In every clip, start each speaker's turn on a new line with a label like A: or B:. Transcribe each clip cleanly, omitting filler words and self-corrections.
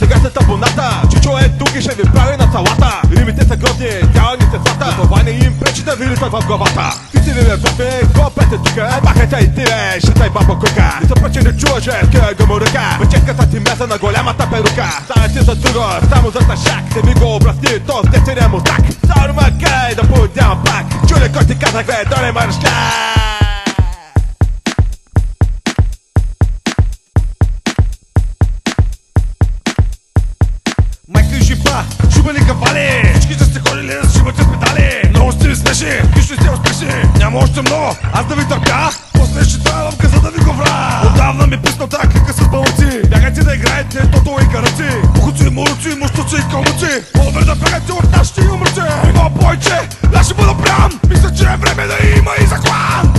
A: Сега след абоната, чичо е тук и ще ви прави на салата. Римите са грозни, тяланите злата. Това не им пречи да ви литат в главата. Ти си ли не готви, копете тука. Махайте и тире, шитай баба койка. Не се пречи не чуваш, ския го му ръка. Печенката ти меса на голямата перука. Стане ти за друго, само за тъшак. Те ми го обрасти, то с децения му так. Саро макай да подявам пак. Чули кой ти казах, бе, да не мършля. Майка и жиба, шибани кавали. Всички да сте ходили да шибате с педали. Много сте ви смеши, нищо сте успешни. Няма още много, аз да ви търпя. После ще това лъвка, за да ви го вра. Отдавна ми писна тази клика с бълъци. Бягайте да играете, тото и караци. Пухуци, муруци, мустуци и комуци. По-добре да бягате от нашите юморци. Има бойче, аз ще бъда прям. Мисля, че е време да има и заклан.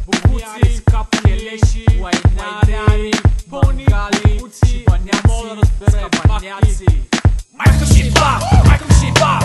B: Бухуци, капки, леши, лайнари, бонgali, муци, моля разбере, скапаняци. Майка шиба, майка шиба.